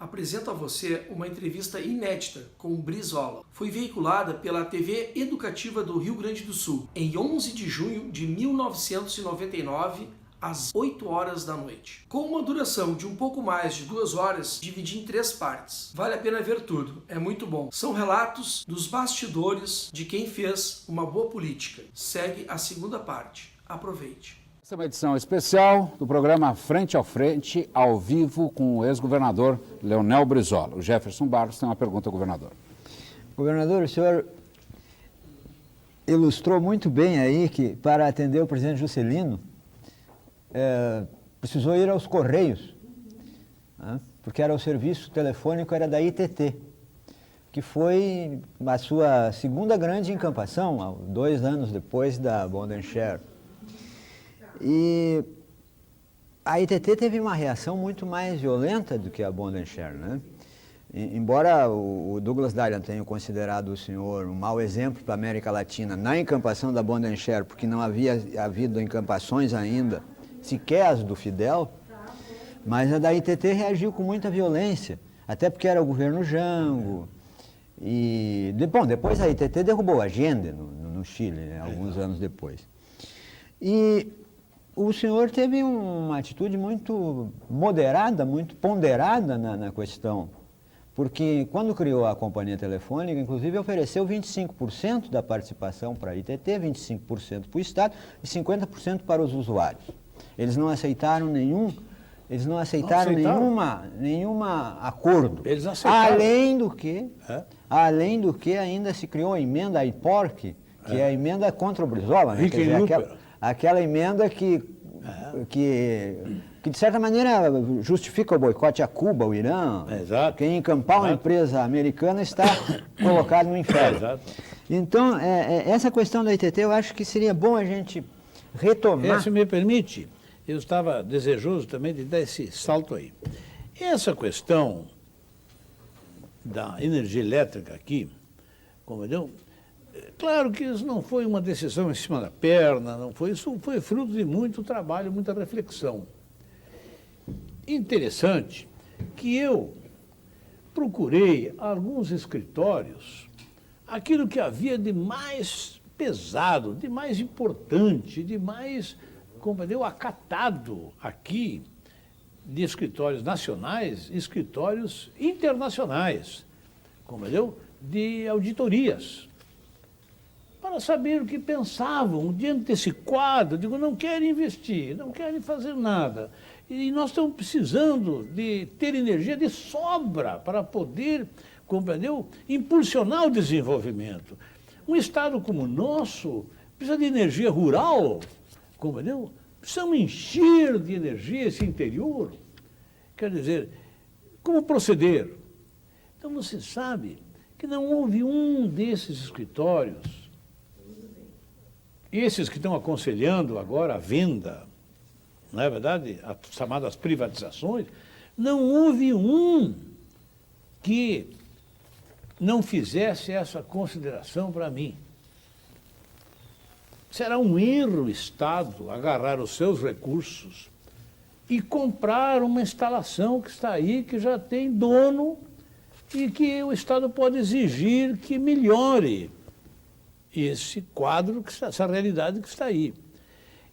Apresento a você uma entrevista inédita com o Brizola. Foi veiculada pela TV Educativa do Rio Grande do Sul, em 11 de junho de 1999, às 8 horas da noite. Com uma duração de um pouco mais de 2 horas, dividi em 3 partes. Vale a pena ver tudo, é muito bom. São relatos dos bastidores de quem fez uma boa política. Segue a segunda parte. Aproveite. Essa é uma edição especial do programa Frente ao Frente, ao vivo, com o ex-governador Leonel Brizola. O Jefferson Barros tem uma pergunta ao governador. Governador, o senhor ilustrou muito bem aí que, para atender o presidente Juscelino, precisou ir aos Correios, né? Porque era o serviço telefônico, era da ITT, que foi a sua segunda grande encampação, 2 anos depois da Bond & Share. E a ITT teve uma reação muito mais violenta do que a Bond & Share, né? Embora o Douglas Dalian tenha considerado o senhor um mau exemplo para a América Latina na encampação da Bond & Share, porque não havia havido encampações ainda, sequer as do Fidel, mas a da ITT reagiu com muita violência, até porque era o governo Jango. E, bom, depois a ITT derrubou a Allende no Chile, né, alguns anos depois. E o senhor teve uma atitude muito moderada, muito ponderada na questão, porque quando criou a companhia telefônica, inclusive ofereceu 25% da participação para a ITT, 25% para o Estado e 50% para os usuários. Eles não aceitaram nenhum acordo. Eles aceitaram. Além do que ainda se criou a emenda à IPORC, que é a emenda contra o Brizola, né? Quer dizer, aquela emenda que de certa maneira justifica o boicote a Cuba, o Irã. Exato. Quem encampar uma empresa americana está colocado no inferno. Exato. Então, essa questão da ITT eu acho que seria bom a gente retomar. Se me permite, eu estava desejoso também de dar esse salto aí. Essa questão da energia elétrica aqui, compreendeu? Claro que isso não foi uma decisão em cima da perna, isso foi fruto de muito trabalho, muita reflexão. Interessante que eu procurei alguns escritórios, aquilo que havia de mais pesado, de mais importante, de mais, compreendeu, acatado aqui, de escritórios nacionais, escritórios internacionais, compreendeu, de auditorias, para saber o que pensavam diante desse quadro. Digo, não querem investir, não querem fazer nada. E nós estamos precisando de ter energia de sobra para poder, compreendeu, impulsionar o desenvolvimento. Um estado como o nosso precisa de energia rural, compreendeu? Precisamos encher de energia esse interior. Quer dizer, como proceder? Então você sabe que não houve um desses escritórios, esses que estão aconselhando agora a venda, não é verdade, as chamadas privatizações, não houve um que não fizesse essa consideração para mim. Será um erro o Estado agarrar os seus recursos e comprar uma instalação que está aí, que já tem dono e que o Estado pode exigir que melhore esse quadro, essa realidade que está aí.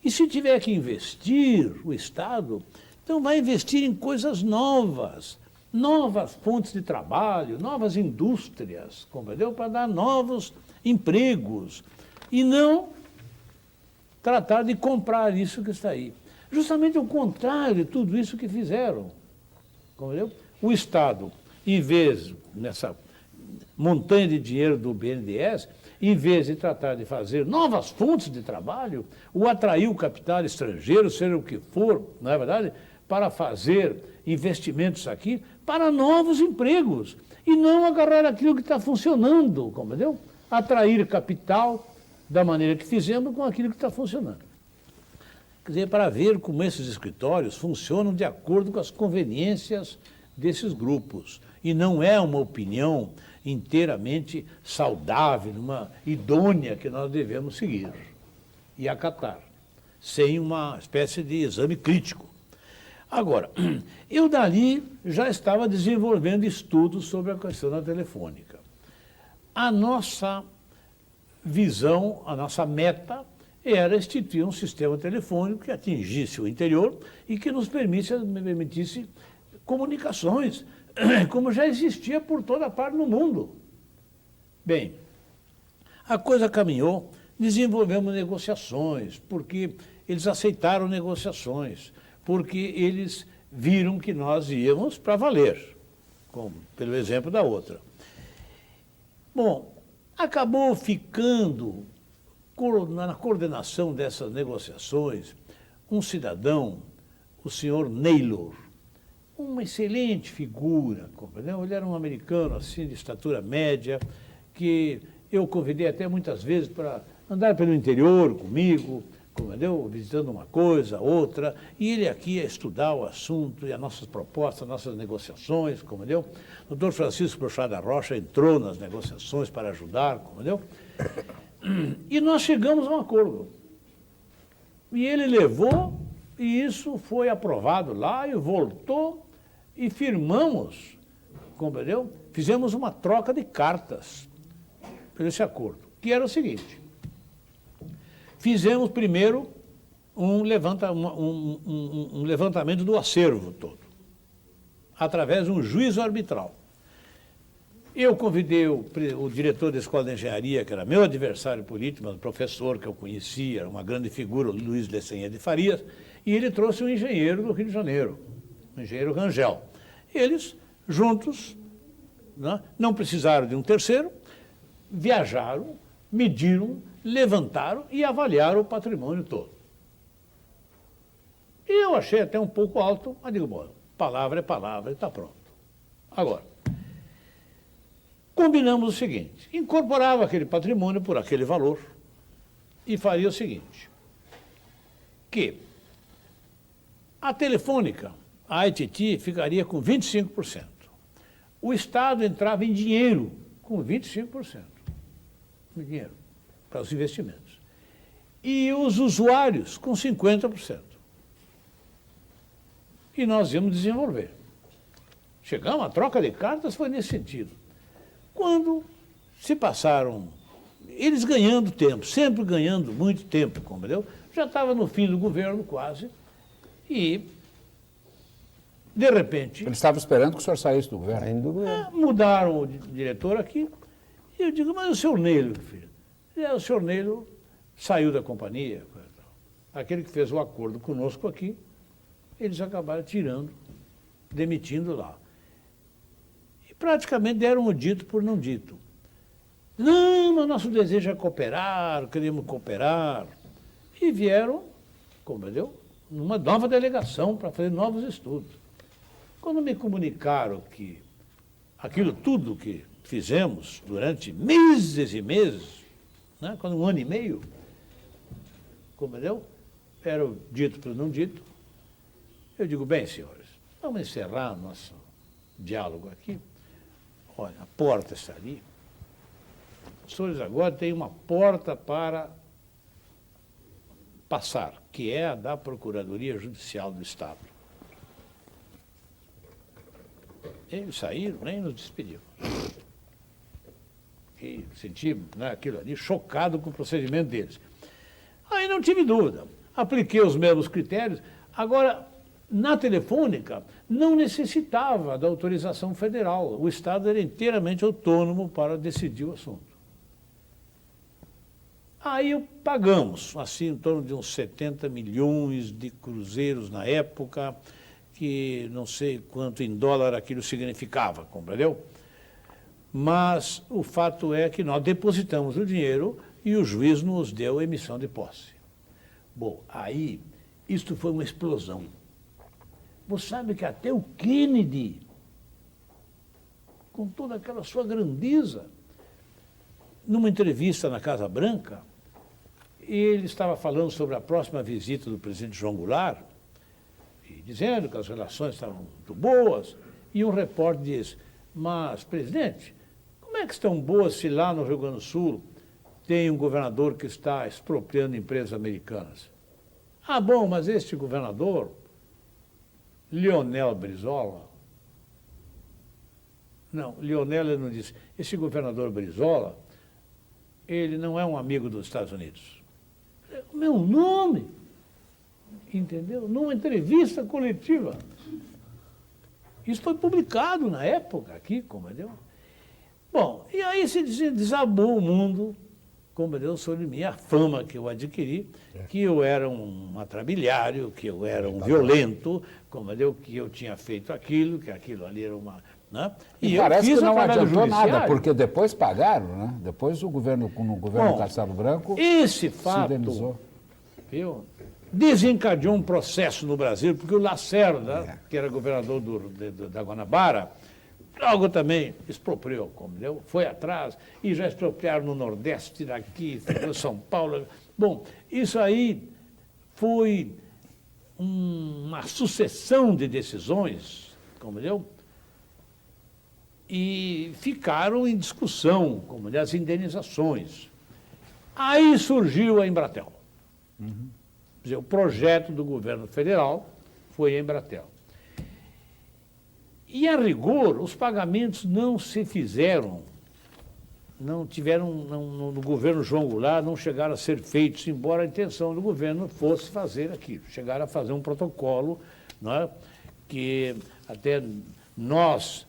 E se tiver que investir, o Estado, então vai investir em coisas novas, novas fontes de trabalho, novas indústrias, compreendeu? Para dar novos empregos e não tratar de comprar isso que está aí. Justamente o contrário de tudo isso que fizeram, compreendeu? O Estado, em vez, nessa montanha de dinheiro do BNDES, em vez de tratar de fazer novas fontes de trabalho, ou atrair o capital estrangeiro, seja o que for, não é verdade, para fazer investimentos aqui, para novos empregos, e não agarrar aquilo que está funcionando, compreendeu? Atrair capital da maneira que fizemos com aquilo que está funcionando. Quer dizer, para ver como esses escritórios funcionam de acordo com as conveniências desses grupos. E não é uma opinião inteiramente saudável, uma idônea que nós devemos seguir e acatar, sem uma espécie de exame crítico. Agora, eu dali já estava desenvolvendo estudos sobre a questão da telefônica. A nossa visão, a nossa meta era instituir um sistema telefônico que atingisse o interior e que nos permitisse comunicações, como já existia por toda parte no mundo. Bem, a coisa caminhou, desenvolvemos negociações, porque eles aceitaram negociações, porque eles viram que nós íamos para valer, como pelo exemplo da outra. Bom, acabou ficando na coordenação dessas negociações um cidadão, o senhor Naylor, uma excelente figura, compreendeu? Ele era um americano assim de estatura média, que eu convidei até muitas vezes para andar pelo interior comigo, compreendeu? Visitando uma coisa, outra, e ele aqui ia estudar o assunto e as nossas propostas, as nossas negociações, compreendeu? O doutor Francisco Brochada Rocha entrou nas negociações para ajudar, compreendeu? E nós chegamos a um acordo. E ele levou, e isso foi aprovado lá, e voltou, e firmamos, compreendeu? Fizemos uma troca de cartas por esse acordo, que era o seguinte: fizemos primeiro um levantamento do acervo todo, através de um juízo arbitral. Eu convidei o diretor da Escola de Engenharia, que era meu adversário político, mas um professor que eu conhecia, era uma grande figura, o Luiz Lecenha de Farias, e ele trouxe um engenheiro do Rio de Janeiro, o engenheiro Rangel. Eles, juntos, né, não precisaram de um terceiro, viajaram, mediram, levantaram e avaliaram o patrimônio todo. E eu achei até um pouco alto, mas digo, bom, palavra é palavra e está pronto. Agora, combinamos o seguinte: incorporava aquele patrimônio por aquele valor e faria o seguinte, que a Telefônica, a ITT, ficaria com 25%. O Estado entrava em dinheiro com 25%. Dinheiro para os investimentos. E os usuários com 50%. E nós íamos desenvolver. Chegamos, a troca de cartas foi nesse sentido. Quando se passaram, eles ganhando tempo, sempre ganhando muito tempo, compreendeu? Já estava no fim do governo quase, e de repente... Eles estavam esperando que o senhor saísse do governo. Saindo do governo. Mudaram o diretor aqui, e eu digo, mas o senhor Neilo, filho? O senhor Neilo saiu da companhia, aquele que fez o acordo conosco aqui, eles acabaram tirando, demitindo lá. E praticamente deram o dito por não dito. Não, mas nosso desejo é cooperar, queremos cooperar. E vieram, compreendeu? Numa nova delegação para fazer novos estudos. Quando me comunicaram que aquilo tudo que fizemos durante meses e meses, né, quando 1 ano e meio, compreendeu? Era o dito por não dito. Eu digo, bem, senhores, vamos encerrar nosso diálogo aqui. Olha, a porta está ali. Os senhores agora têm uma porta para passar, que é a da Procuradoria Judicial do Estado. Eles saíram, nem nos despediram. E senti, né, aquilo ali chocado com o procedimento deles. Aí não tive dúvida, apliquei os mesmos critérios. Agora, na Telefônica, não necessitava da autorização federal. O Estado era inteiramente autônomo para decidir o assunto. Aí pagamos, assim, em torno de uns 70 milhões de cruzeiros na época, que não sei quanto em dólar aquilo significava, compreendeu? Mas o fato é que nós depositamos o dinheiro e o juiz nos deu a emissão de posse. Bom, aí, isto foi uma explosão. Você sabe que até o Kennedy, com toda aquela sua grandeza, numa entrevista na Casa Branca, ele estava falando sobre a próxima visita do presidente João Goulart, e dizendo que as relações estavam muito boas, e um repórter disse, mas, presidente, como é que estão boas se lá no Rio Grande do Sul tem um governador que está expropriando empresas americanas? Ah, bom, mas este governador Leonel Brizola, não, Leonel ele não disse, esse governador Brizola, ele não é um amigo dos Estados Unidos. É o meu nome, entendeu? Numa entrevista coletiva. Isso foi publicado na época aqui, entendeu? Bom, e aí se desabou o mundo, entendeu, sobre mim, a fama que eu adquiri, que eu era um atrabiliário, que eu era um violento, entendeu, que eu tinha feito aquilo, que aquilo ali era uma... Né? E eu parece fiz que não através do adiantou nada, judiciário. porque depois pagaram, né? Depois o governo, no governo Castelo Branco, Esse se fato, indenizou. viu, desencadeou um processo no Brasil, porque o Lacerda, que era governador da Guanabara, logo também expropriou, entendeu? Foi atrás, e já expropriaram no Nordeste, daqui, no São Paulo. Bom, isso aí foi uma sucessão de decisões, entendeu? E ficaram em discussão, as indenizações. Aí surgiu a Embratel. Quer dizer, o projeto do governo federal foi a Embratel. E, a rigor, os pagamentos não se fizeram, no governo João Goulart, não chegaram a ser feitos, embora a intenção do governo fosse fazer aquilo. Chegaram a fazer um protocolo, né, que até nós,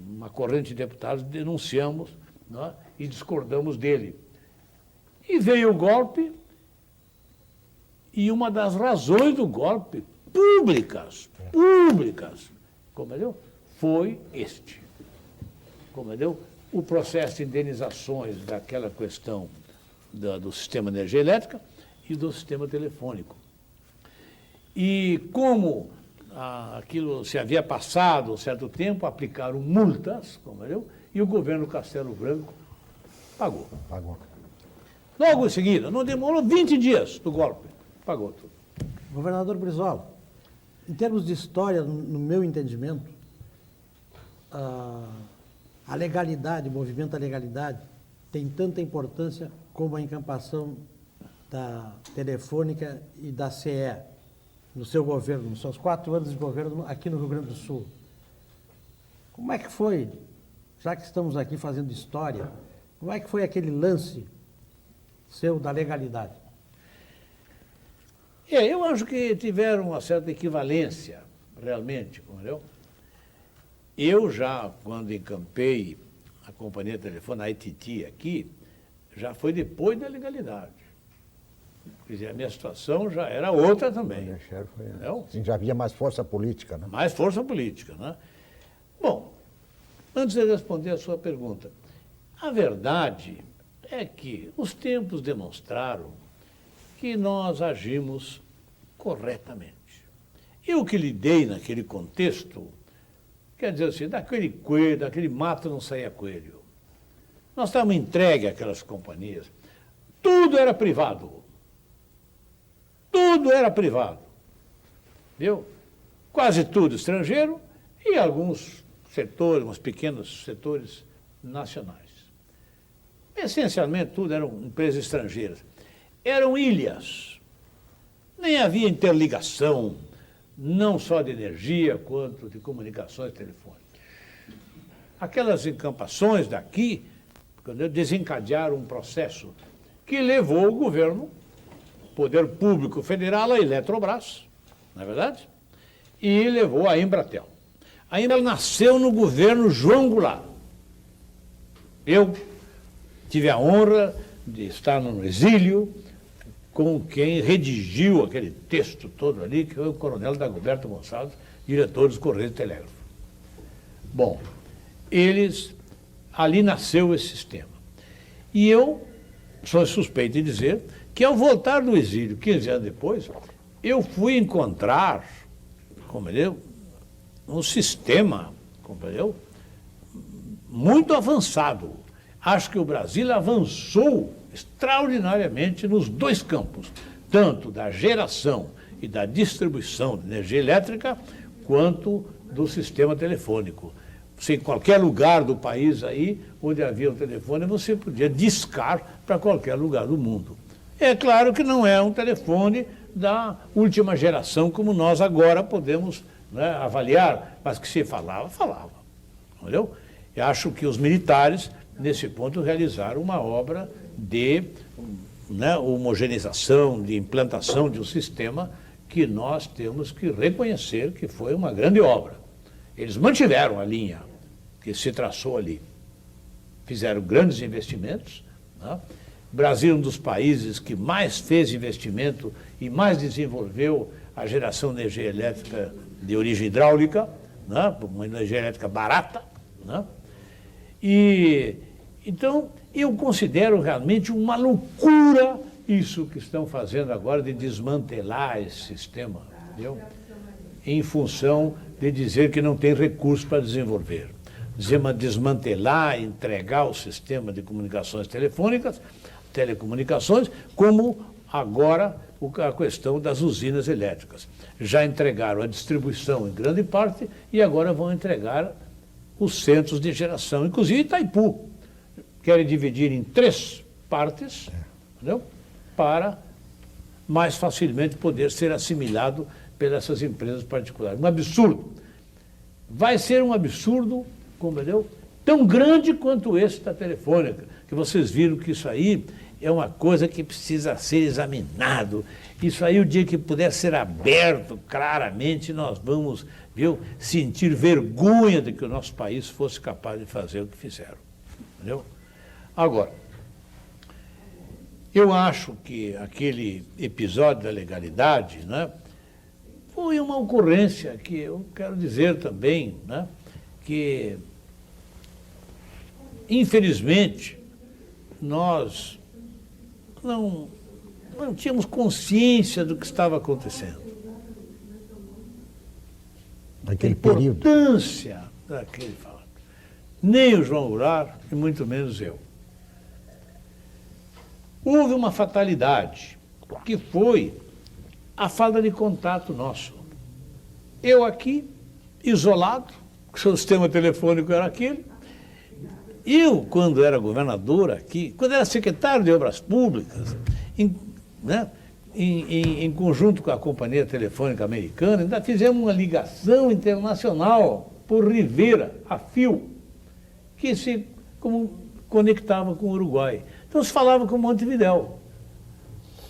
uma corrente de deputados, denunciamos, né, e discordamos dele. E veio o golpe, e uma das razões do golpe, públicas, entendeu? Foi este. Entendeu? O processo de indenizações daquela questão do sistema de energia elétrica e do sistema telefônico. E como aquilo se havia passado um certo tempo, aplicaram multas, entendeu? E o governo Castelo Branco pagou. Logo em seguida, não demorou 20 dias do golpe, pagou tudo. Governador Brizola, em termos de história, no meu entendimento, a legalidade, o movimento da legalidade, tem tanta importância como a encampação da Telefônica e da CE no seu governo, nos seus 4 anos de governo aqui no Rio Grande do Sul. Como é que foi, já que estamos aqui fazendo história, como é que foi aquele lance seu da legalidade? Eu acho que tiveram uma certa equivalência, realmente, entendeu? Eu já, quando encampei a companhia telefônica, a ITT aqui, já foi depois da legalidade. Quer dizer, a minha situação já era outra também. Sim, já havia mais força política, né? Mais força política, né? Bom, antes de responder a sua pergunta, a verdade é que os tempos demonstraram que nós agimos corretamente. Eu que lidei naquele contexto, quer dizer assim, daquele coelho, daquele mato não saía coelho. Nós estávamos entregues àquelas companhias. Tudo era privado. Tudo era privado. Viu? Quase tudo estrangeiro e alguns setores, uns pequenos setores nacionais. Essencialmente, tudo eram empresas estrangeiras. Eram ilhas. Nem havia interligação, não só de energia, quanto de comunicações telefônicas. Aquelas encampações daqui desencadearam um processo que levou o governo, Poder Público Federal, a Eletrobras, não é verdade? E levou a Embratel. A Embratel nasceu no governo João Goulart. Eu tive a honra de estar no exílio com quem redigiu aquele texto todo ali, que foi o coronel Dagoberto Gonçalves, diretor dos Correios e Telégrafo. Bom, ali nasceu esse sistema. E eu sou suspeito de dizer que, ao voltar do exílio, 15 anos depois, eu fui encontrar, um sistema, muito avançado. Acho que o Brasil avançou extraordinariamente nos 2 campos, tanto da geração e da distribuição de energia elétrica, quanto do sistema telefônico. Você, em qualquer lugar do país aí, onde havia um telefone, você podia discar para qualquer lugar do mundo. É claro que não é um telefone da última geração, como nós agora podemos né, avaliar, mas que se falava, entendeu? Eu acho que os militares, nesse ponto, realizaram uma obra de, né, homogeneização, de implantação de um sistema que nós temos que reconhecer que foi uma grande obra. Eles mantiveram a linha que se traçou ali. Fizeram grandes investimentos, né? O Brasil é um dos países que mais fez investimento e mais desenvolveu a geração de energia elétrica de origem hidráulica, né? Uma energia elétrica barata, né? E então eu considero realmente uma loucura isso que estão fazendo agora de desmantelar esse sistema, entendeu? Em função de dizer que não tem recurso para desenvolver. Desmantelar, entregar o sistema de comunicações telecomunicações, como agora a questão das usinas elétricas. Já entregaram a distribuição em grande parte e agora vão entregar os centros de geração, inclusive Itaipu. Querem dividir em 3 partes, entendeu? Para mais facilmente poder ser assimilado pelas empresas particulares. Um absurdo. Vai ser um absurdo, entendeu? Tão grande quanto esse da Telefônica, que vocês viram que isso aí é uma coisa que precisa ser examinado. Isso aí, o dia que puder ser aberto claramente, nós vamos, viu, sentir vergonha de que o nosso país fosse capaz de fazer o que fizeram. Entendeu? Agora, eu acho que aquele episódio da legalidade, né, foi uma ocorrência que eu quero dizer também, né, que, infelizmente, nós não tínhamos consciência do que estava acontecendo. Naquele a importância daquele fato. Nem o João Goulart, e muito menos eu. Houve uma fatalidade, que foi a falta de contato nosso. Eu aqui, isolado, o seu sistema telefônico era aquele. Eu, quando era governador aqui, quando era secretário de Obras Públicas, em conjunto com a Companhia Telefônica Americana, ainda fizemos uma ligação internacional por Rivera, a fio, que se conectava com o Uruguai. Então se falava com Montevidéu,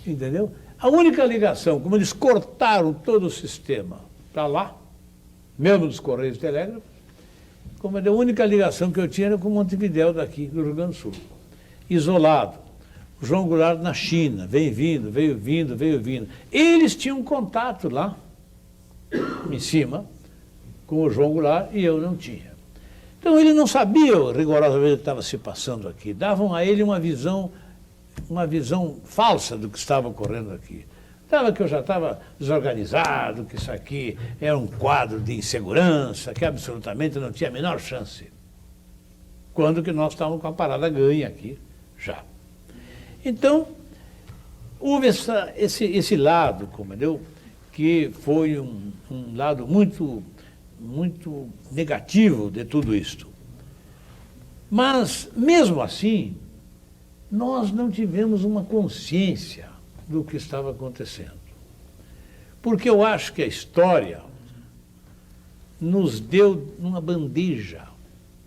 entendeu? A única ligação, como eles cortaram todo o sistema para lá, mesmo dos Correios e Telégrafos, como a única ligação que eu tinha era com Montevidéu daqui, do Rio Grande do Sul. Isolado. O João Goulart na China, veio vindo. Eles tinham contato lá, em cima, com o João Goulart, e eu não tinha. Então ele não sabia rigorosamente o que estava se passando aqui. Davam a ele uma visão falsa do que estava ocorrendo aqui. Dava que eu já estava desorganizado, que isso aqui era um quadro de insegurança, que absolutamente não tinha a menor chance. Quando que nós estávamos com a parada ganha aqui, já. Então, houve esse lado, compreendeu? Que foi um lado muito negativo de tudo isto. Mas, mesmo assim, nós não tivemos uma consciência do que estava acontecendo. Porque eu acho que a história nos deu numa bandeja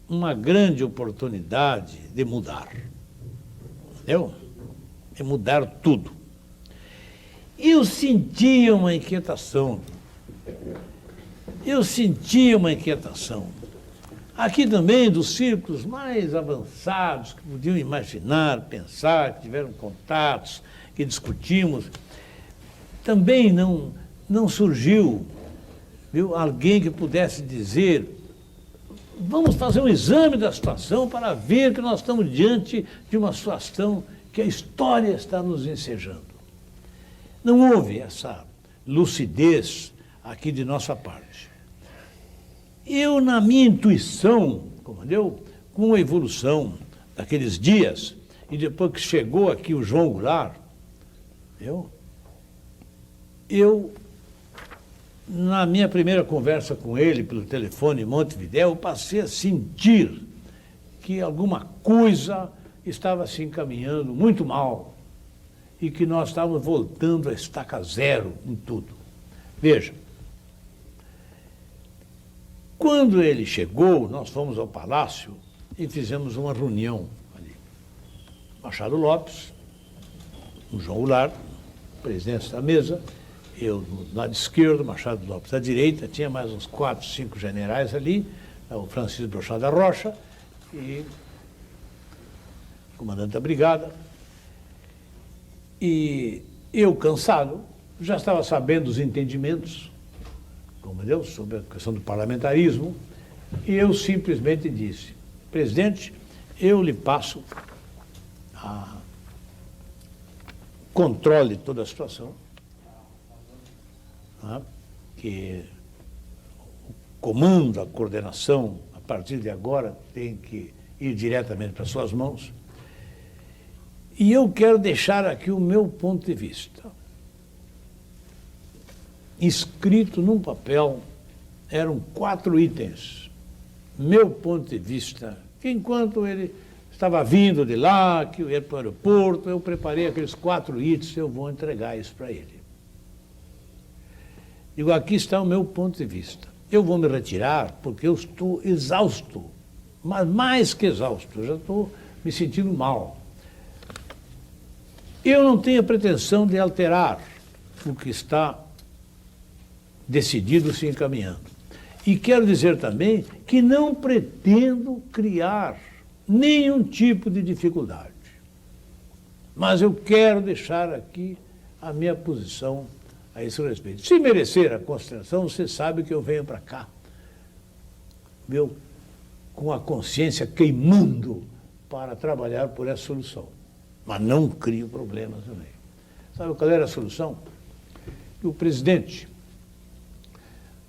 uma grande oportunidade de mudar. Entendeu? De mudar tudo. Eu sentia uma inquietação. Aqui também dos círculos mais avançados, que podiam imaginar, pensar, que tiveram contatos, que discutimos, também não surgiu, viu, alguém que pudesse dizer: vamos fazer um exame da situação para ver que nós estamos diante de uma situação que a história está nos ensejando. Não houve essa lucidez aqui de nossa parte. Eu, na minha intuição, compreendeu, com a evolução daqueles dias, e depois que chegou aqui o João Goulart, eu, na minha primeira conversa com ele pelo telefone em Montevidéu, eu passei a sentir que alguma coisa estava se encaminhando muito mal e que nós estávamos voltando a estaca zero em tudo. Veja, quando ele chegou, nós fomos ao Palácio e fizemos uma reunião ali. Machado Lopes, o João Goulart, presidente da mesa, eu do lado esquerdo, Machado Lopes à direita, tinha mais uns 4, 5 generais ali, o Francisco Brochado da Rocha e o comandante da brigada. E eu, cansado, já estava sabendo dos entendimentos, como Deus, sobre a questão do parlamentarismo, e eu simplesmente disse: presidente, eu lhe passo a controle de toda a situação, tá? Que o comando, a coordenação, a partir de agora, tem que ir diretamente para suas mãos. E eu quero deixar aqui o meu ponto de vista. Escrito num papel, eram 4 itens. Meu ponto de vista, que enquanto ele estava vindo de lá, que eu ia para o aeroporto, eu preparei aqueles 4 itens, eu vou entregar isso para ele. Digo, aqui está o meu ponto de vista. Eu vou me retirar porque eu estou exausto, mas mais que exausto, eu já estou me sentindo mal. Eu não tenho a pretensão de alterar o que está decidido se encaminhando. E quero dizer também que não pretendo criar nenhum tipo de dificuldade. Mas eu quero deixar aqui a minha posição a esse respeito. Se merecer a consideração, você sabe que eu venho para cá, meu, com a consciência queimando para trabalhar por essa solução. Mas não crio problemas também. Sabe qual era a solução? Que o presidente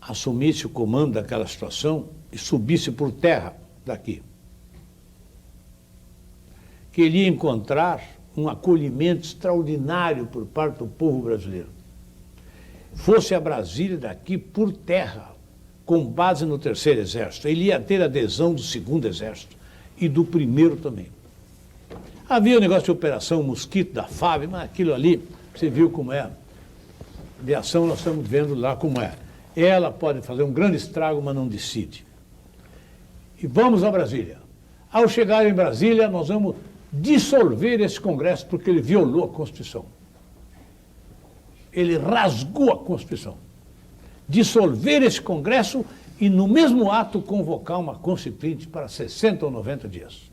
assumisse o comando daquela situação e subisse por terra daqui. Que ele ia encontrar um acolhimento extraordinário por parte do povo brasileiro. Fosse a Brasília daqui por terra, com base no 3º Exército. Ele ia ter adesão do 2º Exército e do 1º também. Havia o negócio de operação Mosquito da FAB, mas aquilo ali, você viu como é. De ação nós estamos vendo lá como é. Ela pode fazer um grande estrago, mas não decide. E vamos a Brasília. Ao chegar em Brasília, nós vamos dissolver esse Congresso porque ele violou a Constituição. Ele rasgou a Constituição. Dissolver esse Congresso e, no mesmo ato, convocar uma Constituinte para 60 ou 90 dias.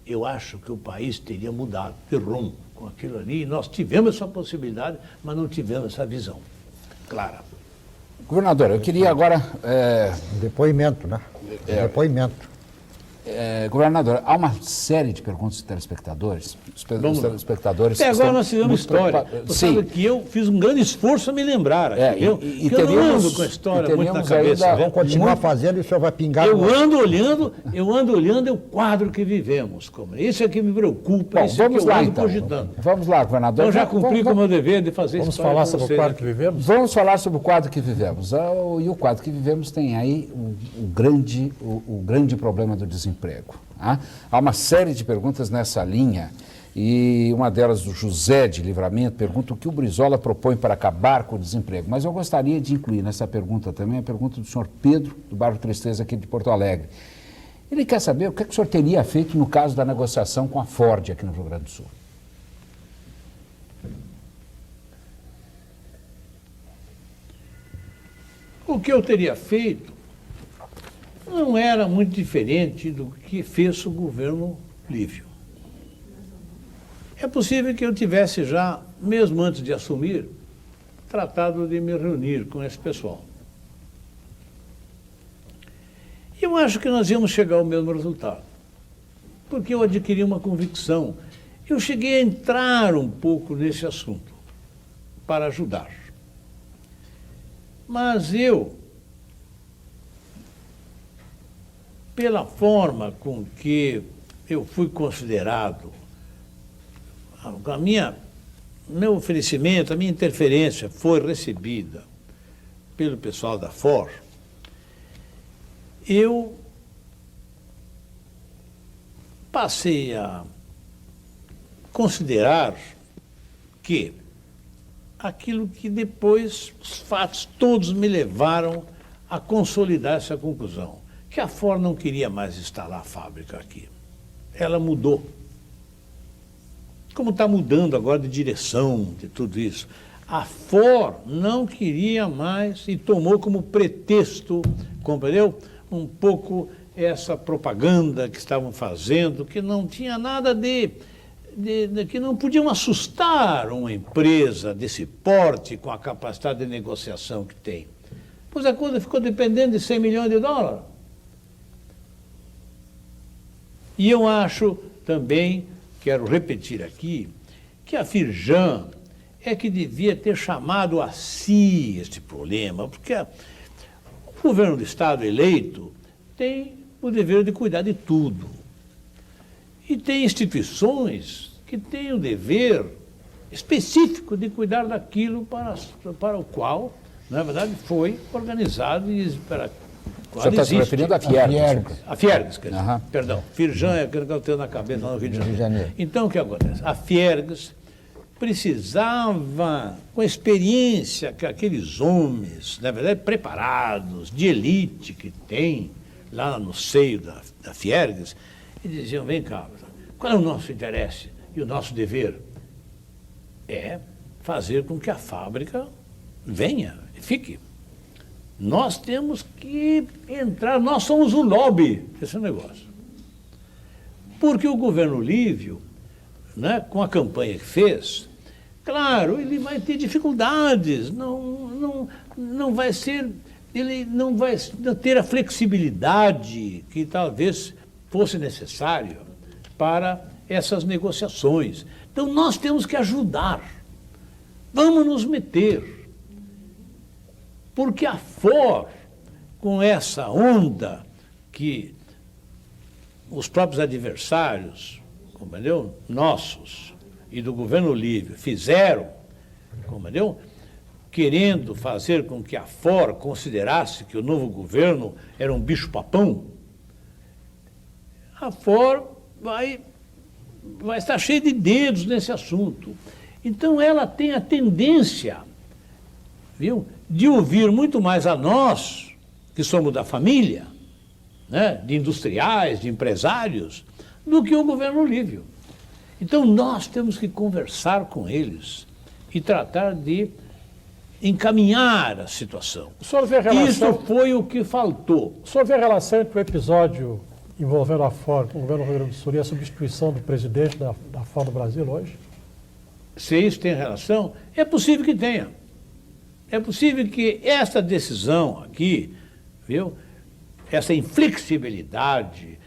Eu acho que o país teria mudado de rumo com aquilo ali, e nós tivemos essa possibilidade, mas não tivemos essa visão clara. Governador, eu queria agora... Depoimento, né? Depoimento. Governador, há uma série de perguntas dos telespectadores. Os telespectadores até agora nós fizemos história. Você sabe que eu fiz um grande esforço a me lembrar. Eu não ando com a história muito na cabeça. Vamos continuar fazendo e o senhor vai pingar. Eu ando olhando o quadro que vivemos. Isso é que me preocupa, Bom, isso é que eu ando então. cogitando. Vamos lá, governador. Eu já cumpri com o meu dever de fazer Vamos história. falar sobre o quadro que vivemos? Vamos falar sobre o quadro que vivemos. E o quadro que vivemos tem aí o grande problema do desemprego. Há uma série de perguntas nessa linha, e uma delas do José de Livramento pergunta o que o Brizola propõe para acabar com o desemprego. Mas eu gostaria de incluir nessa pergunta também a pergunta do senhor Pedro, do bairro Tristeza, aqui de Porto Alegre. Ele quer saber o que o senhor teria feito no caso da negociação com a Ford aqui no Rio Grande do Sul. O que eu teria feito não era muito diferente do que fez o governo Lívio. É possível que eu tivesse já, mesmo antes de assumir, tratado de me reunir com esse pessoal. E eu acho que nós íamos chegar ao mesmo resultado, porque eu adquiri uma convicção. Eu cheguei a entrar um pouco nesse assunto para ajudar. Mas eu, pela forma com que eu fui considerado, meu oferecimento, a minha interferência foi recebida pelo pessoal da Ford, eu passei a considerar que aquilo que depois os fatos todos me levaram a consolidar essa conclusão, que a Ford não queria mais instalar a fábrica aqui. Ela mudou. Como está mudando agora de direção de tudo isso. A Ford não queria mais e tomou como pretexto, compreendeu? Um pouco essa propaganda que estavam fazendo, que não tinha nada que não podiam assustar uma empresa desse porte com a capacidade de negociação que tem. Pois a coisa ficou dependendo de 100 milhões de dólares. E eu acho também, quero repetir aqui, que a Firjan é que devia ter chamado a si este problema, porque o governo do Estado eleito tem o dever de cuidar de tudo. E tem instituições que têm o dever específico de cuidar daquilo para o qual, na verdade, foi organizado e para o Você está se referindo à Fiergs. a Fiergs, quer dizer, Aham. perdão, Firjan é aquilo que eu tenho na cabeça lá no Rio de Janeiro. Então, o que acontece? A Fiergs precisava, com a experiência que aqueles homens, na verdade, preparados, de elite que tem lá no seio da Fiergs, e diziam, vem cá, qual é o nosso interesse e o nosso dever? É fazer com que a fábrica venha, fique. Nós temos que entrar, nós somos o lobby desse negócio. Porque o governo Lívio, né, com a campanha que fez, claro, ele vai ter dificuldades, não vai ser, ele não vai ter a flexibilidade que talvez fosse necessário para essas negociações. Então nós temos que ajudar, vamos nos meter. Porque a Ford, com essa onda que os próprios adversários, compreendeu? Nossos e do governo Lívio fizeram, compreendeu? Querendo fazer com que a Ford considerasse que o novo governo era um bicho-papão, a Ford vai estar cheia de dedos nesse assunto. Então ela tem a tendência, viu, de ouvir muito mais a nós, que somos da família, né, de industriais, de empresários, do que o governo Lívio. Então nós temos que conversar com eles e tratar de encaminhar a situação. O senhor vê a relação... Isso foi o que faltou. O senhor vê a relação entre o episódio envolvendo a Ford com o governo do Rio Grande do Sul e a substituição do presidente da Ford no Brasil hoje? Se isso tem relação, é possível que tenha. É possível que essa decisão aqui, viu, essa inflexibilidade,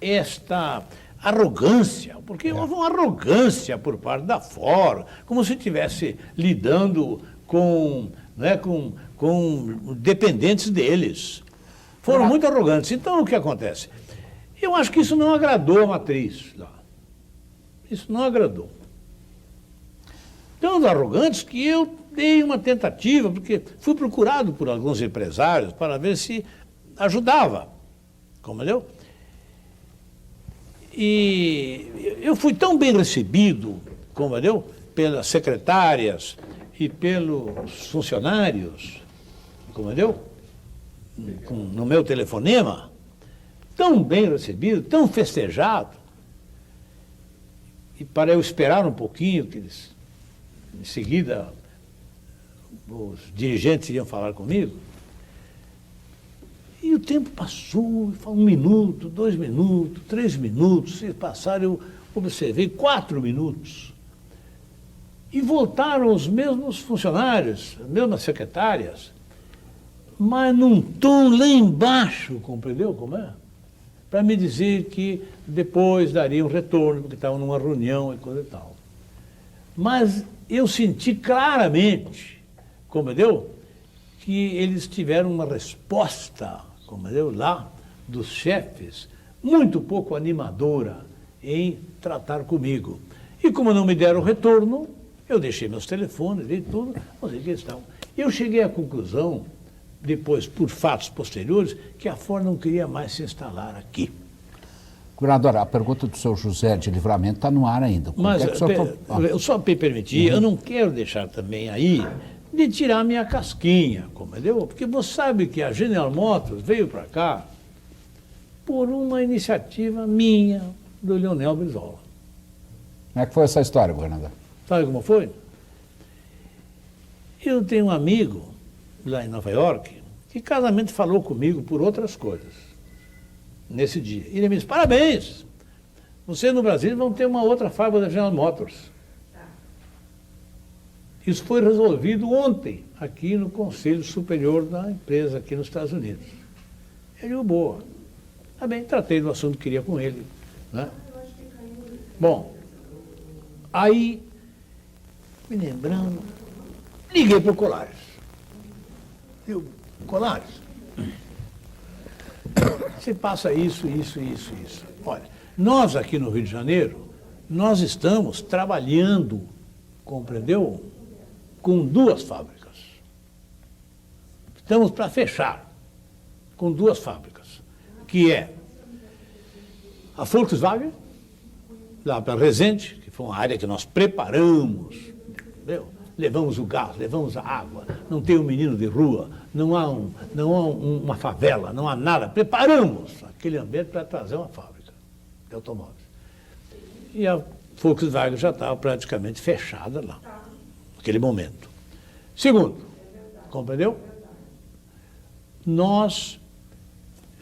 esta arrogância, porque houve uma arrogância por parte da Ford, como se estivesse lidando com, né, com dependentes deles. Foram muito arrogantes. Então, o que acontece? Eu acho que isso não agradou a matriz lá. Isso não agradou. Tão arrogantes que eu dei uma tentativa, porque fui procurado por alguns empresários para ver se ajudava, compreendeu? E eu fui tão bem recebido, compreendeu? Pelas secretárias e pelos funcionários, compreendeu? No meu telefonema, tão bem recebido, tão festejado, e para eu esperar um pouquinho, que eles, em seguida, os dirigentes iriam falar comigo. E o tempo passou, 1 minuto, 2 minutos, 3 minutos, se passaram, eu observei 4 minutos. E voltaram os mesmos funcionários, as mesmas secretárias, mas num tom lá embaixo, compreendeu como é? Para me dizer que depois daria um retorno, porque estavam numa reunião e coisa e tal. Mas eu senti claramente, compreendeu? Que eles tiveram uma resposta, compreendeu? Lá, dos chefes, muito pouco animadora em tratar comigo. E como não me deram retorno, eu deixei meus telefones e tudo, não sei o que estavam. Eu cheguei à conclusão, depois, por fatos posteriores, que a Ford não queria mais se instalar aqui. Governador, a pergunta do senhor José de Livramento está no ar ainda. Mas, eu só me permitir, eu não quero deixar também aí de tirar minha casquinha, compreendeu? Porque você sabe que a General Motors veio para cá por uma iniciativa minha, do Leonel Brizola. Como é que foi essa história, governador? Sabe como foi? Eu tenho um amigo lá em Nova York que casamente falou comigo por outras coisas nesse dia. E ele me disse, parabéns, você no Brasil vão ter uma outra fábrica da General Motors. Isso foi resolvido ontem, aqui no Conselho Superior da empresa, aqui nos Estados Unidos. Ele disse, boa. Tá bem, tratei do assunto que queria com ele. Né? Bom, aí, me lembrando, liguei para o Colares. Eu, Colares, você passa isso. Olha, nós aqui no Rio de Janeiro, nós estamos trabalhando, compreendeu? Com 2 fábricas. Estamos para fechar com 2 fábricas, que é a Volkswagen, lá para Resende, que foi uma área que nós preparamos, entendeu? Levamos o gás, levamos a água, não tem um menino de rua, não há uma favela, não há nada. Preparamos aquele ambiente para trazer uma fábrica de automóveis. E a Volkswagen já estava praticamente fechada lá, naquele momento. Segundo, compreendeu? Nós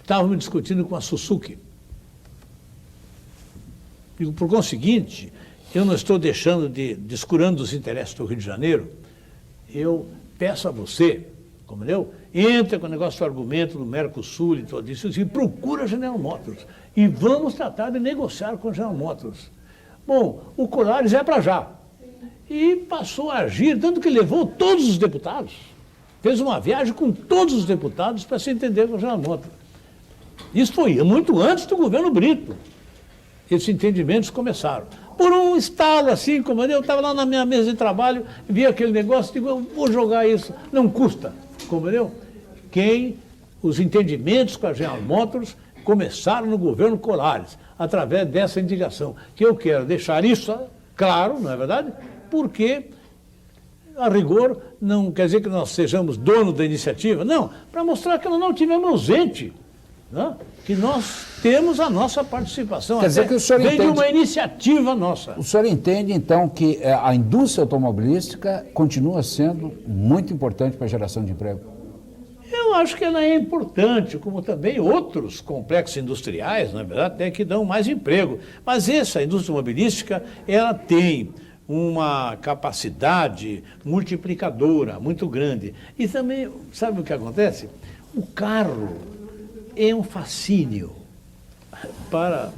estávamos discutindo com a Suzuki. E, por conseguinte, eu não estou descurando os interesses do Rio de Janeiro. Eu peço a você, compreendeu? Entra com o negócio do argumento do Mercosul e tudo isso, e procura a General Motors. E vamos tratar de negociar com a General Motors. Bom, o Colares é para já. E passou a agir, tanto que levou todos os deputados. Fez uma viagem com todos os deputados para se entender com a General Motors. Isso foi muito antes do governo Brito. Esses entendimentos começaram. Por um estalo assim, como eu estava lá na minha mesa de trabalho, vi aquele negócio, digo, eu vou jogar isso, não custa, compreendeu? Os entendimentos com a General Motors começaram no governo Colares, através dessa indicação, que eu quero deixar isso claro, não é verdade? Porque, a rigor, não quer dizer que nós sejamos dono da iniciativa, não, para mostrar que nós não tivemos ausente, né? Que nós temos a nossa participação. Quer dizer que o senhor vem de entende, uma iniciativa nossa. O senhor entende, então, que a indústria automobilística continua sendo muito importante para a geração de emprego? Eu acho que ela é importante, como também outros complexos industriais, na verdade, até que dão mais emprego. Mas essa indústria automobilística, ela tem uma capacidade multiplicadora muito grande. E também, sabe o que acontece? O carro é um fascínio para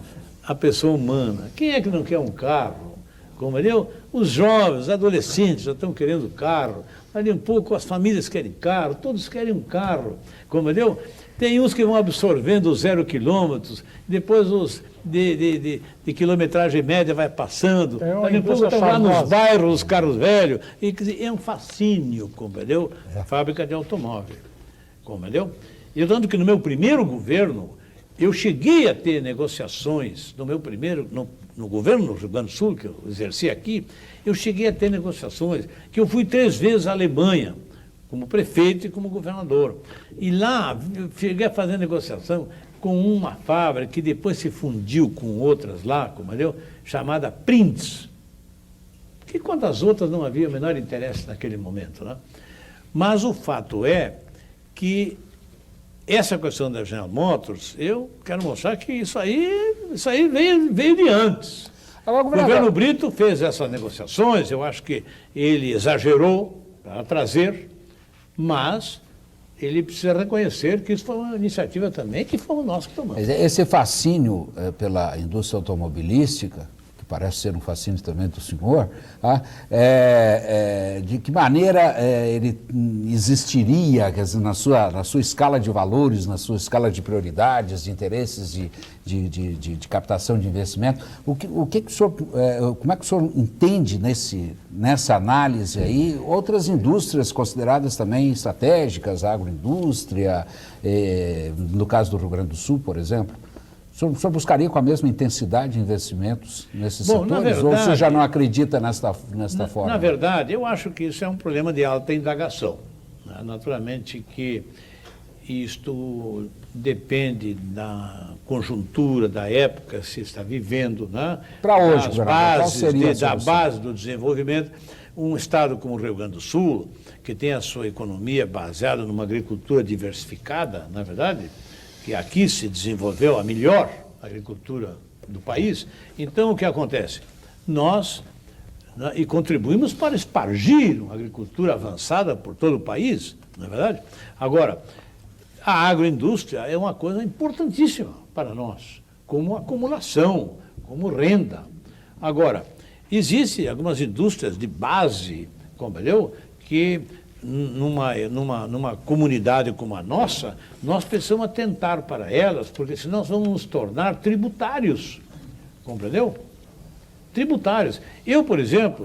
a pessoa humana. Quem é que não quer um carro? Compreendeu? Os jovens, os adolescentes já estão querendo carro. Ali um pouco as famílias querem carro, todos querem um carro. Compreendeu? Tem uns que vão absorvendo os 0 quilômetros, depois os de quilometragem média vai passando. Ali um pouco estão lá nos bairros, os carros velhos. E, quer dizer, é um fascínio, compreendeu? A fábrica de automóvel. Compreendeu? E tanto que no meu primeiro governo, eu cheguei a ter negociações, no governo do Rio Grande do Sul, que eu exerci aqui, eu cheguei a ter negociações, que eu fui 3 vezes à Alemanha, como prefeito e como governador. E lá, eu cheguei a fazer negociação com uma fábrica que depois se fundiu com outras lá, compreendeu? Chamada Prints, que quanto às outras não havia o menor interesse naquele momento, né? Mas o fato é que essa questão da General Motors, eu quero mostrar que isso aí veio de antes. O governo Brito fez essas negociações, eu acho que ele exagerou para trazer, mas ele precisa reconhecer que isso foi uma iniciativa também que fomos nós que tomamos. Esse fascínio pela indústria automobilística, que parece ser um fascínio também do senhor, de que maneira ele existiria, quer dizer, na sua escala de valores, na sua escala de prioridades, de interesses de captação de investimento? Como é que o senhor entende nessa análise aí outras indústrias consideradas também estratégicas, a agroindústria, no caso do Rio Grande do Sul, por exemplo? O senhor buscaria com a mesma intensidade investimentos nesses Bom, na setores? Ou o senhor verdade, já não acredita nesta forma? Na verdade, eu acho que isso é um problema de alta indagação, né? Naturalmente que isto depende da conjuntura, da época que se está vivendo, né? Para hoje, das governador, qual seria a da solução? base do desenvolvimento. Um estado como o Rio Grande do Sul, que tem a sua economia baseada numa agricultura diversificada, na verdade, que aqui se desenvolveu a melhor agricultura do país. Então, o que acontece? Nós, né, e contribuímos para espargir uma agricultura avançada por todo o país, não é verdade? Agora, a agroindústria é uma coisa importantíssima para nós, como acumulação, como renda. Agora, existem algumas indústrias de base, compreendeu? Que numa comunidade como a nossa, nós precisamos atentar para elas, porque senão nós vamos nos tornar tributários, compreendeu? Tributários. Eu, por exemplo,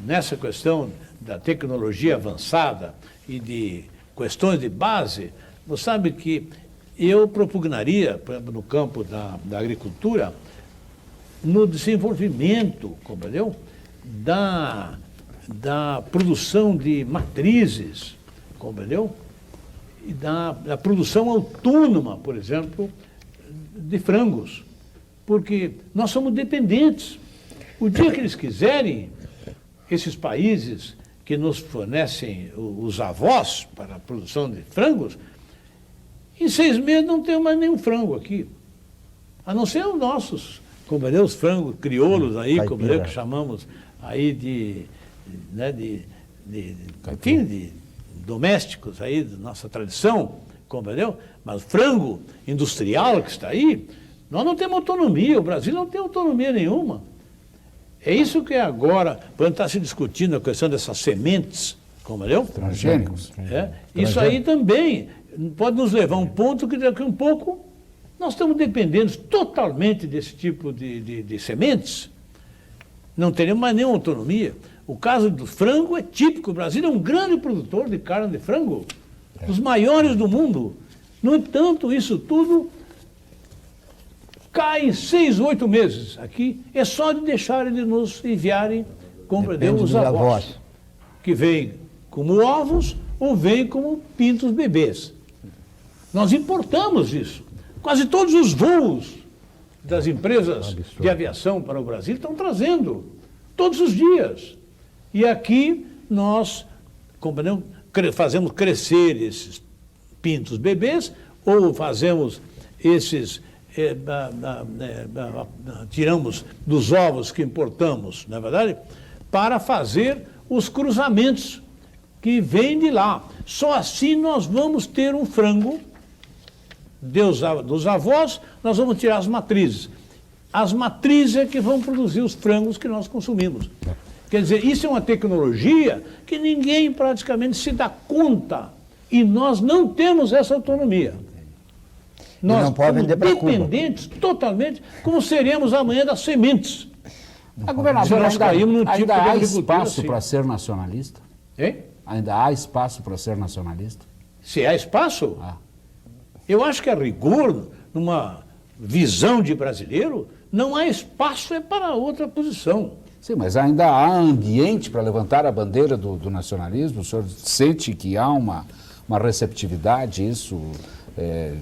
nessa questão da tecnologia avançada e de questões de base, você sabe que eu propugnaria, por exemplo, no campo da agricultura, no desenvolvimento, compreendeu? Da produção de matrizes, compreendeu? E da produção autônoma, por exemplo, de frangos. Porque nós somos dependentes. O dia que eles quiserem, esses países que nos fornecem os avós para a produção de frangos, em 6 meses não tem mais nenhum frango aqui. A não ser os nossos, compreendeu? Os frangos crioulos aí, compreendeu? Que chamamos aí de domésticos aí, da nossa tradição, compreendeu? Mas o frango industrial que está aí, nós não temos autonomia, o Brasil não tem autonomia nenhuma. É isso que agora, quando está se discutindo a questão dessas sementes, compreendeu? Transgênicos. Isso aí também pode nos levar a um ponto que daqui a um pouco nós estamos dependendo totalmente desse tipo de sementes, não teremos mais nenhuma autonomia. O caso do frango é típico. O Brasil é um grande produtor de carne de frango, dos maiores do mundo. No entanto, isso tudo cai em 6, 8 meses. Aqui é só de deixarem de nos enviarem, compreendeu, os avós, que vêm como ovos ou vêm como pintos bebês. Nós importamos isso. Quase todos os voos das empresas de aviação para o Brasil estão trazendo, todos os dias. E aqui nós fazemos crescer esses pintos bebês, ou fazemos esses, tiramos dos ovos que importamos, não é verdade? Para fazer os cruzamentos que vêm de lá. Só assim nós vamos ter um frango dos avós, nós vamos tirar as matrizes. As matrizes é que vão produzir os frangos que nós consumimos. Quer dizer, isso é uma tecnologia que ninguém praticamente se dá conta. E nós não temos essa autonomia. Nós somos dependentes totalmente, como seremos amanhã das sementes. A governadora, ainda há espaço para ser nacionalista? Hein? Ainda há espaço para ser nacionalista? Se há espaço? Eu acho que, a rigor, numa visão de brasileiro, não há espaço para outra posição. Sim, mas ainda há ambiente para levantar a bandeira do nacionalismo? O senhor sente que há uma receptividade, isso?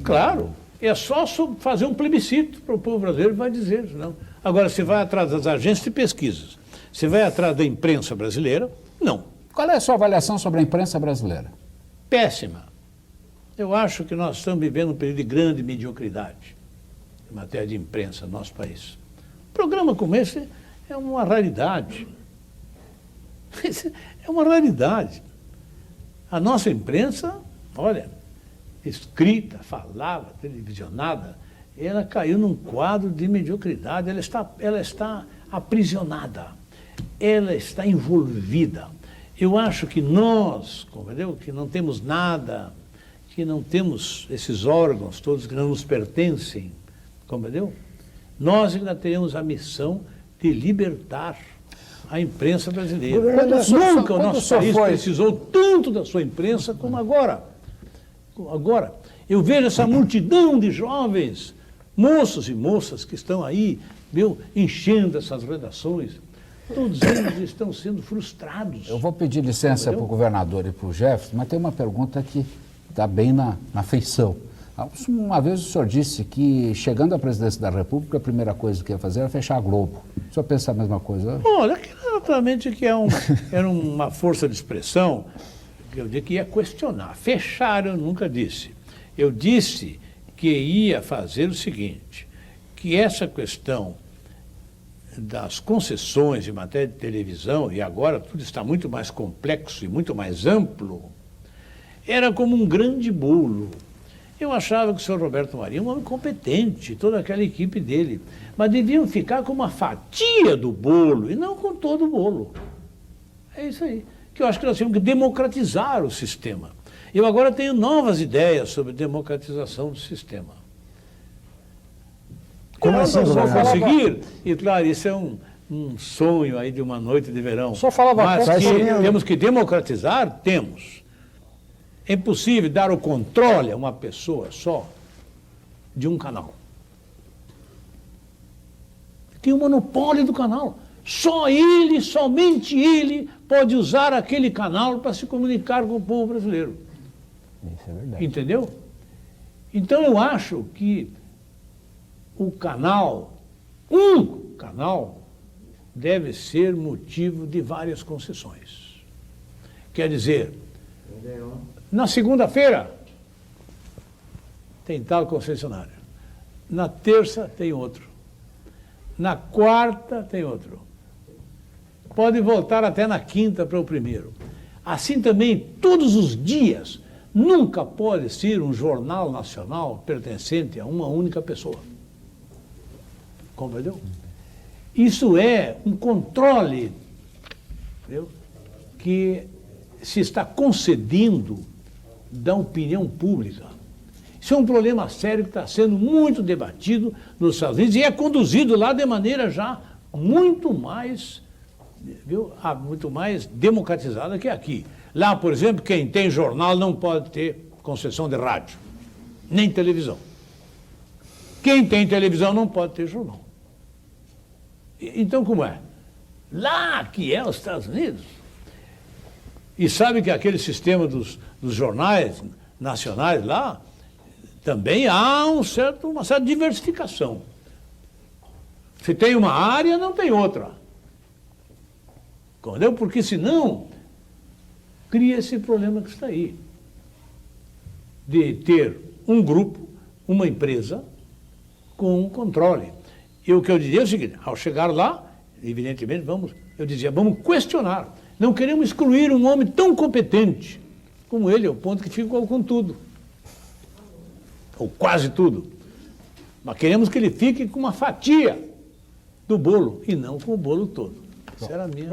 Claro, é só fazer um plebiscito para o povo brasileiro, vai dizer. Não. Agora, se vai atrás das agências de pesquisas, se vai atrás da imprensa brasileira, não. Qual é a sua avaliação sobre a imprensa brasileira? Péssima. Eu acho que nós estamos vivendo um período de grande mediocridade em matéria de imprensa no nosso país. Um programa como esse é uma raridade. É uma raridade. A nossa imprensa, olha, escrita, falada, televisionada, ela caiu num quadro de mediocridade, ela está aprisionada, ela está envolvida. Eu acho que nós, compreendeu, que não temos nada, que não temos esses órgãos todos que não nos pertencem, compreendeu? Nós ainda teremos a missão de libertar a imprensa brasileira. Nunca o nosso país precisou tanto da sua imprensa como agora. Agora, eu vejo essa multidão de jovens moços e moças que estão aí, enchendo essas redações, todos eles estão sendo frustrados. Eu vou pedir licença para o governador e para o Jefferson, mas tem uma pergunta que está bem na feição. Uma vez o senhor disse que, chegando à presidência da República, a primeira coisa que ia fazer era fechar a Globo. O senhor pensa a mesma coisa? Olha, naturalmente que era uma força de expressão que eu disse que ia questionar. Fechar eu nunca disse. Eu disse que ia fazer o seguinte, que essa questão das concessões em matéria de televisão, e agora tudo está muito mais complexo e muito mais amplo, era como um grande bolo. Eu achava que o senhor Roberto Marinho é um homem competente, toda aquela equipe dele, mas deviam ficar com uma fatia do bolo e não com todo o bolo. É isso aí, que eu acho que nós temos que democratizar o sistema. Eu agora tenho novas ideias sobre democratização do sistema. Como assim, nós vamos governador? conseguir? E claro, isso é um sonho aí de uma noite de verão. Só falava mas pouco, que seria- temos que democratizar, temos. É impossível dar o controle a uma pessoa só de um canal. Tem o monopólio do canal. Só ele, somente ele, pode usar aquele canal para se comunicar com o povo brasileiro. Isso é verdade. Entendeu? Então eu acho que o canal, um canal, deve ser motivo de várias concessões. Quer dizer, na segunda-feira tem tal concessionário, na terça tem outro, na quarta tem outro. Pode voltar até na quinta para o primeiro. Assim também, todos os dias, nunca pode ser um jornal nacional pertencente a uma única pessoa. Compreendeu? Isso é um controle, entendeu? Que se está concedendo da opinião pública. Isso é um problema sério que está sendo muito debatido nos Estados Unidos e é conduzido lá de maneira já muito mais, muito mais democratizada que aqui. Lá, por exemplo, quem tem jornal não pode ter concessão de rádio, nem televisão. Quem tem televisão não pode ter jornal. Então, como é? Lá que é os Estados Unidos. E sabe que aquele sistema dos jornais nacionais lá, também há uma certa diversificação. Se tem uma área, não tem outra. Entendeu? Porque senão, cria esse problema que está aí. De ter um grupo, uma empresa, com um controle. E o que eu diria é o seguinte, ao chegar lá, evidentemente, vamos questionar. Não queremos excluir um homem tão competente como ele, ao ponto que ficou com tudo. Ou quase tudo. Mas queremos que ele fique com uma fatia do bolo, e não com o bolo todo. Essa era a minha...